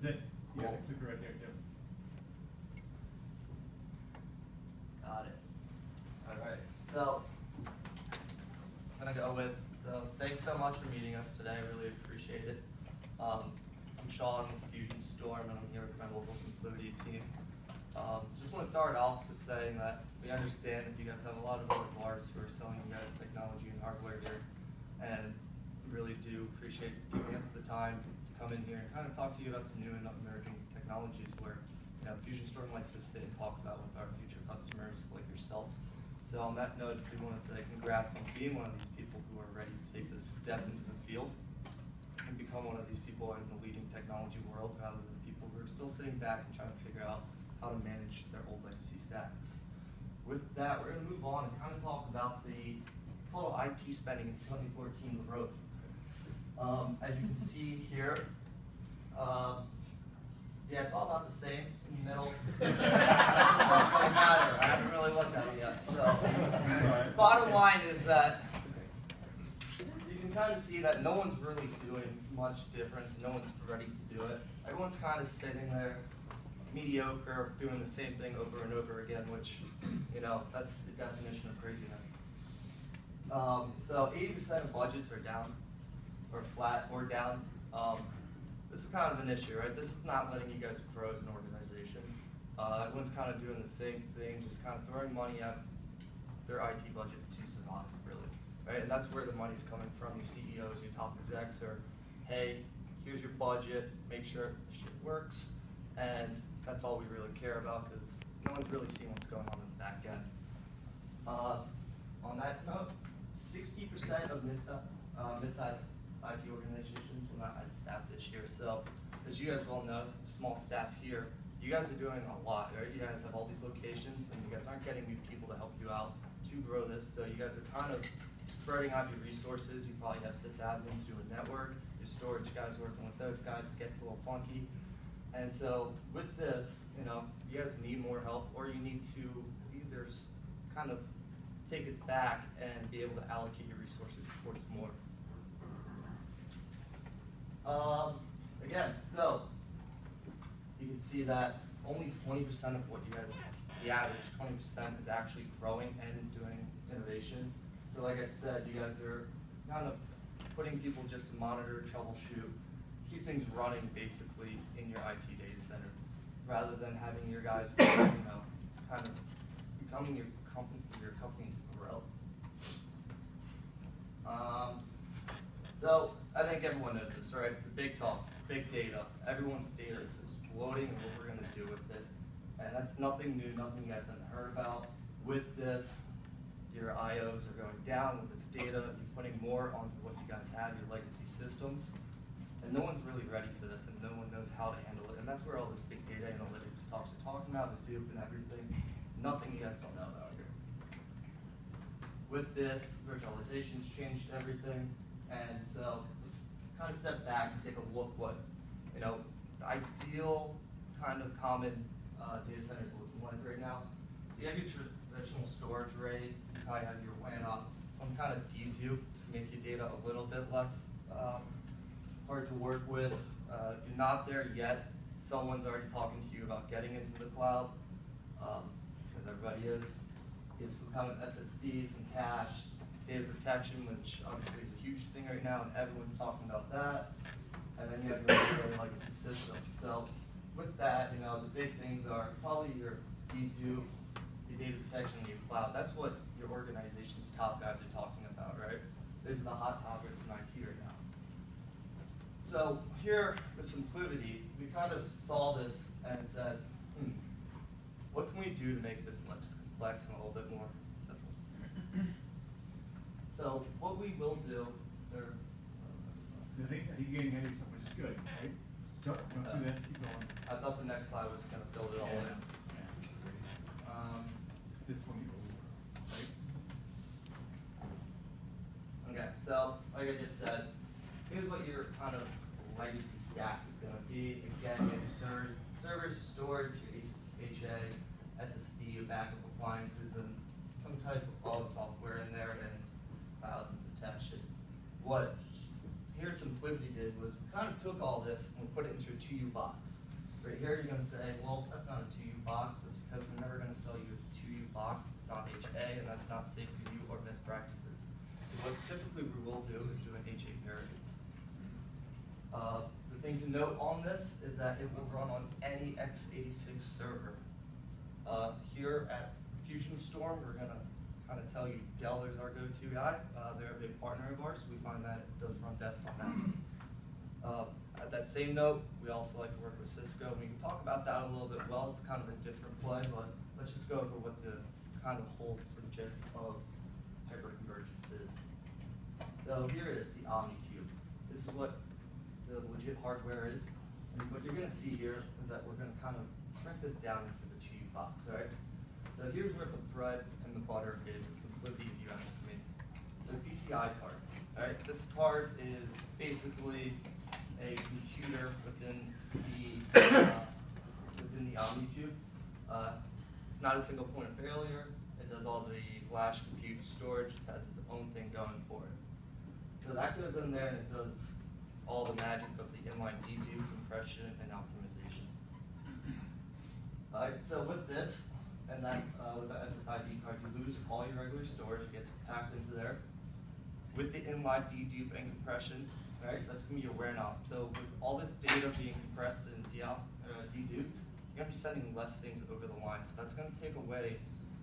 That's it. You Cool. got a clicker right there too. Got it. All right. So I'm gonna go with. So thanks so much for meeting us today. I really appreciate it. I'm Sean with Fusion Storm, and I'm here with my local SimpliVity team. Just want to start off with saying that we understand that you guys have a lot of other bars who are selling you guys technology and hardware here, and we really do appreciate giving us the time to come in here and kind of talk to you about some new and emerging technologies where Fusion Storm likes to sit and talk about with our future customers like yourself. So on that note, we want to say congrats on being one of these people who are ready to take this step into the field and become one of these people in the leading technology world rather than people who are still sitting back and trying to figure out how to manage their old legacy stacks. With that, we're going to move on and kind of talk about the total IT spending in 2014 growth. As you can see here, yeah, it's all about the same in the middle. It doesn't really matter. I haven't really looked at it yet. So, bottom line is that you can kind of see that no one's really doing much difference. No one's ready to do it. Everyone's kind of sitting there, mediocre, doing the same thing over and over again, which, that's the definition of craziness. So 80% of budgets are down, or flat, or down. This is kind of an issue, right? This is not letting you guys grow as an organization. Everyone's kind of doing the same thing, just kind of throwing money at their IT budgets to survive, really, right? And that's where the money's coming from. Your CEOs, your top execs are, hey, here's your budget, make sure the shit works, and that's all we really care about because no one's really seeing what's going on in the back end. On that note, 60% of mid-sized IT organizations will not add staff this year. So, as you guys well know, small staff here, you guys are doing a lot, right? You guys have all these locations, and you guys aren't getting new people to help you out to grow this. So you guys are kind of spreading out your resources. You probably have sysadmins doing network, your storage guys working with those guys. It gets a little funky. And so with this, you guys need more help, or you need to either kind of take it back and be able to allocate your resources towards more. Again, so you can see that only 20% of what you guys, the average 20% is actually growing and doing innovation. So like I said, you guys are kind of putting people just to monitor, troubleshoot, keep things running basically in your IT data center, rather than having your guys, kind of becoming your company to grow. So I think everyone knows this, right? The big talk, big data. Everyone's data is exploding, and what we're going to do with it. And that's nothing new, nothing you guys haven't heard about. With this, your IOs are going down with this data. You're putting more onto what you guys have, your legacy systems. And no one's really ready for this, and no one knows how to handle it. And that's where all this big data analytics talks are talking about, the Duke and everything. Nothing you guys don't know about here. With this, virtualization's changed everything. And so let's kind of step back and take a look what, the ideal kind of common data center is looking like right now. So you have your traditional storage array, you probably have your WAN up, some kind of dedupe to make your data a little bit less hard to work with. If you're not there yet, someone's already talking to you about getting into the cloud, because everybody is. You have some kind of SSD, some cache, data protection, which obviously is a huge thing right now, and everyone's talking about that. And then you have your legacy systems. So with that, the big things are probably your dedupe, your data protection, and your cloud. That's what your organization's top guys are talking about, right? Those are the hot topics in IT right now. So here with SimpliVity, we kind of saw this and said, what can we do to make this less complex and a little bit more simple? So what we will do, I think you're getting ahead of yourself, which is good, right? Jump through this, keep going. I thought the next slide was going to build it all in. This one you go over, right? Okay, so like I just said, here's what your kind of legacy stack is going to be. Again, you have your servers, your storage, your HA, SSD, your backup appliances, and some type of software in there, and clouds and protection. What here at SimpliVity did was we kind of took took all this and we put it into a 2U box. Right here, you're going to say, well, that's not a 2U box. That's because we're never going to sell you a 2U box. It's not HA, and that's not safe for you or best practices. So what typically we will do is do an HA pairings. The thing to note on this is that it will run on any x86 server. Here at Fusion Storm, we're going to kind of tell you Dell is our go-to guy. They're a big partner of ours. We find that it does run best on that. At that same note, we also like to work with Cisco. We can talk about that a little bit. Well, it's kind of a different play, but let's just go over what the kind of whole subject of hyperconvergence is. So here it is, the OmniCube. This is what the legit hardware is. And what you're going to see here is that we're going to kind of shrink this down into the 2U box, right? So here's where the bread and the butter is of SimpliVity, if you ask me. So PCI card, all right? This card is basically a computer within the OmniCube. Not a single point of failure. It does all the flash compute storage. It has its own thing going for it. So that goes in there and it does all the magic of the inline dedupe, compression, and optimization. All right, so with this, and then with the SSID card, you lose all your regular storage. It gets packed into there. With the inline dedupe and compression, right, that's going to be your wear knob. So with all this data being compressed and deduped, you're going to be sending less things over the line. So that's going to take away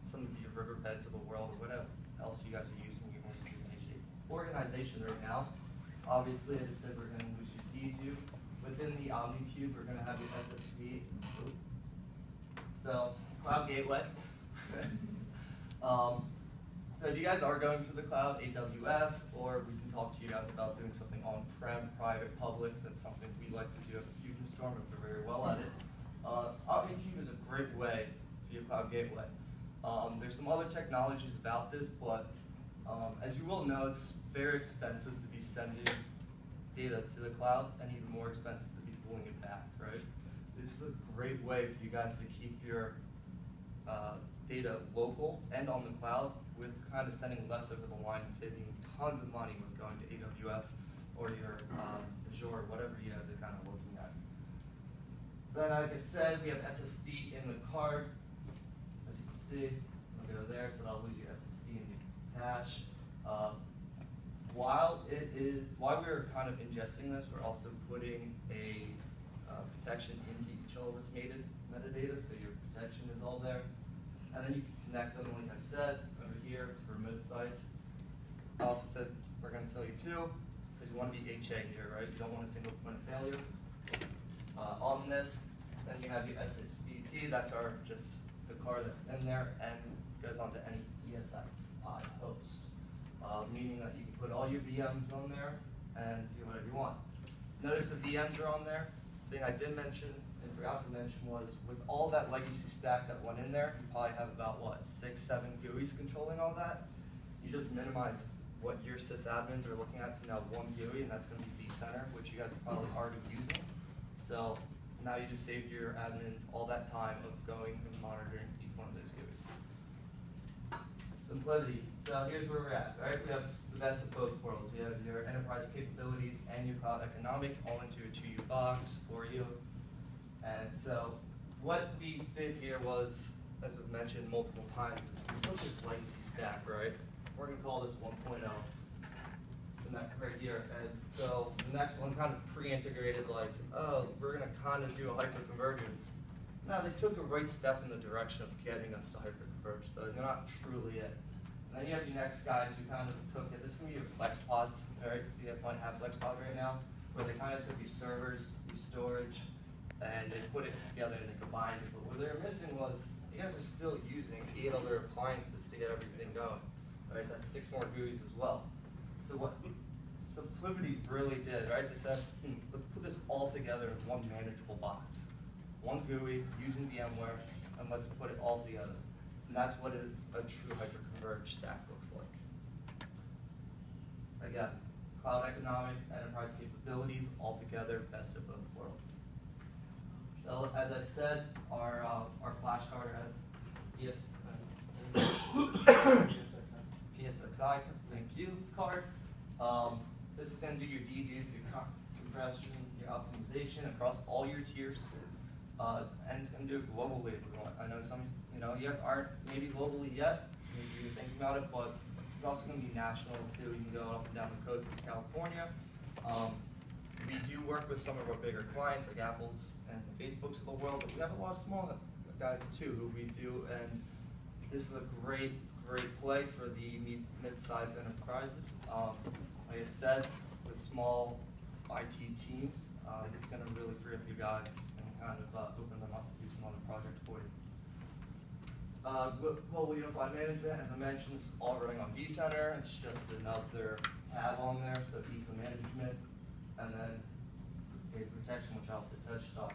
some of your riverbeds of the world or whatever else you guys are using. You're going to use HA organization right now. Obviously, I just said we're going to lose your dedupe. Within the OmniCube, we're going to have your SSD. So cloud gateway. So if you guys are going to the cloud, AWS, or we can talk to you guys about doing something on-prem, private, public. That's something we like to do at the Fusion Storm, and we're very well at it. OmniCube is a great way for your cloud gateway. There's some other technologies about this, but as you will know, it's very expensive to be sending data to the cloud, and even more expensive to be pulling it back, right? This is a great way for you guys to keep your data local and on the cloud with kind of sending less over the line and saving tons of money with going to AWS or your Azure, or whatever you guys are kind of looking at. Then, like I said, we have SSD in the card. As you can see, I'll go there, so that'll lose your SSD in the cache. While we're kind of ingesting this, we're also putting a protection into each of this metadata, so your protection is all there. And then you can connect them, like I said, over here to remote sites. I also said we're going to tell you two, because you want to be HA here, right? You don't want a single point of failure. On this, then you have your SimpliVity. That's just the card that's in there and goes onto any ESXi host, meaning that you can put all your VMs on there and do whatever you want. Notice the VMs are on there. The thing I did mention and forgot to mention was with all that legacy stack that went in there, you probably have about, what, 6, 7 GUIs controlling all that. You just minimized what your sysadmins are looking at to now one GUI, and that's going to be vCenter, which you guys are probably already using. So now you just saved your admins all that time of going and monitoring each one of those GUIs. SimpliVity. So here's where we're at, right? We have the best of both worlds. We have your enterprise capabilities and your cloud economics all into a 2U box for you. And so what we did here was, as we've mentioned multiple times, is we took this legacy stack, right? We're going to call this 1.0. And that right here. And so the next one kind of pre-integrated, like, oh, we're going to kind of do a hyperconvergence. Now, they took a right step in the direction of getting us to hyperconverge, though they're not truly it. And then you have your next guys who kind of took it. This is going to be your flex pods, right? You might have flex pod right now, where they kind of took your servers, your storage, and they put it together and they combined it. But what they were missing was you guys are still using 8 other appliances to get everything going, right? That's 6 more GUIs as well. So what SimpliVity really did, right? They said, let's put this all together in one manageable box. One GUI using VMware, and let's put it all together. And that's what a true hyperconverged stack looks like. Again, cloud economics, enterprise capabilities, all together, best of both worlds. So as I said, our flash card had PSXi, thank you, card. This is going to do your dedupe, your compression, your optimization across all your tiers, and it's going to do it globally if we want. I know some, you guys aren't maybe globally yet, maybe you're thinking about it, but it's also going to be national too. You can go up and down the coast of California. We do work with some of our bigger clients like Apple's and the Facebooks of the world, but we have a lot of small guys too who we do, and this is a great play for the mid-sized enterprises. Like I said, with small IT teams, it's going to really free up you guys and kind of open them up to do some other projects for you. Global Unified Management, as I mentioned, this is all running on vCenter. It's just another tab on there, so ease of management, and then data protection, which I also touched on.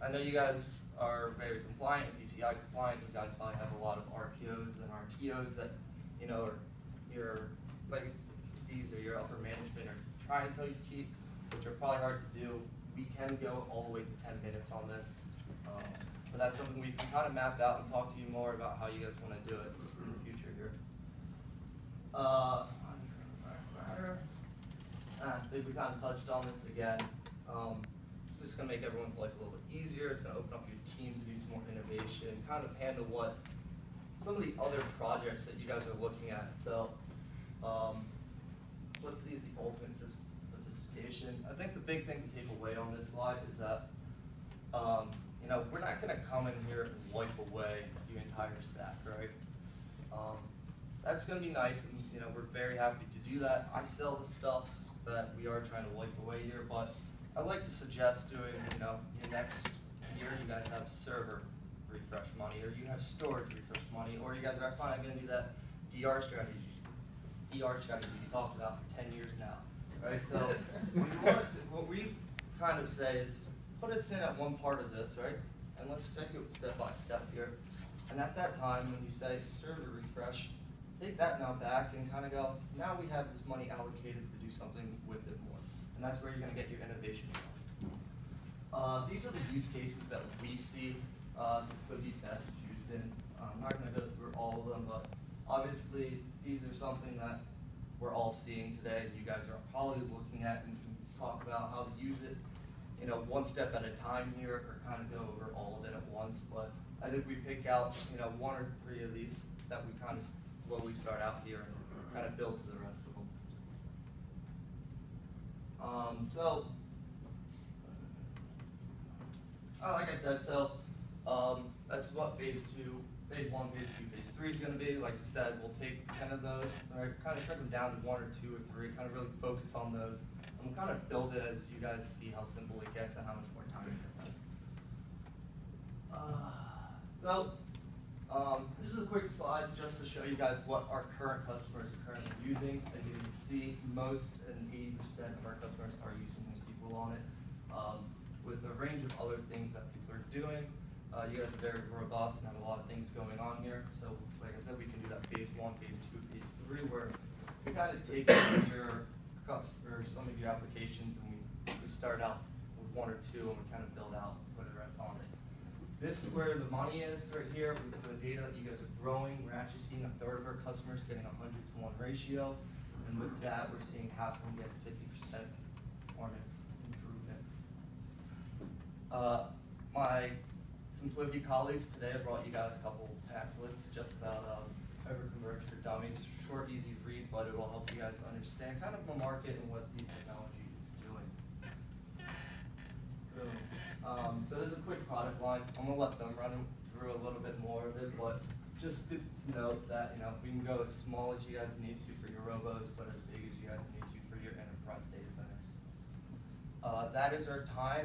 I know you guys are very compliant, PCI compliant. You guys probably have a lot of RPOs and RTOs that are your legacies or your upper management are trying to tell you to keep, which are probably hard to do. We can go all the way to 10 minutes on this. But that's something we can kind of map out and talk to you more about how you guys want to do it in the future here. I think we kind of touched on this again. It's just going to make everyone's life a little bit easier. It's going to open up your team to do some more innovation, kind of handle what some of the other projects that you guys are looking at. So simplicity is the ultimate sophistication. I think the big thing to take away on this slide is that we're not going to come in here and wipe away the entire stack, right? That's going to be nice, and we're very happy to do that. I sell the stuff that we are trying to wipe away here, but I'd like to suggest doing, your next year you guys have server refresh money, or you have storage refresh money, or you guys are finally going to do that DR strategy you talked about for 10 years now, right? So what we kind of say is, put us in at one part of this, right? And let's take it step by step here. And at that time, when you say server refresh, take that now back and kind of go, now we have this money allocated to do something with it more. And that's where you're going to get your innovation from. These are the use cases that we see SimpliVity test used in. I'm not going to go through all of them, but obviously these are something that we're all seeing today. You guys are probably looking at and can talk about how to use it, one step at a time here, or kind of go over all of it at once. But I think we pick out, one or three of these that we kind of slowly start out here and kind of build to the rest of them. Like I said, that's what phase 1, phase 2, phase 3 is going to be. Like I said, we'll take 10 of those, right, kind of shrink them down to 1 or 2 or 3, kind of really focus on those. And we'll kind of build it as you guys see how simple it gets and how much more time it gets. This is a quick slide just to show you guys what our current customers are currently using. As you can see, most and 80% of our customers are using SQL on it. With a range of other things that people are doing, you guys are very robust and have a lot of things going on here. So, like I said, we can do that phase 1, phase 2, phase 3, where we kind of take some of your applications and we start out with 1 or 2 and we kind of build out, put the rest on it. This is where the money is right here with the data that you guys are growing. We're actually seeing 1/3 of our customers getting a 100-to-1 ratio, and with that, we're seeing half of them get 50% performance improvements. My SimpliVity colleagues today, I brought you guys a couple pamphlets just about Converge for Dummies. Short, easy read, but it will help you guys understand kind of the market and what the technology is doing. So this is a quick product line. I'm going to let them run through a little bit more of it, but just good to note that we can go as small as you guys need to for your robos, but as big as you guys need to for your enterprise data centers. That is our time.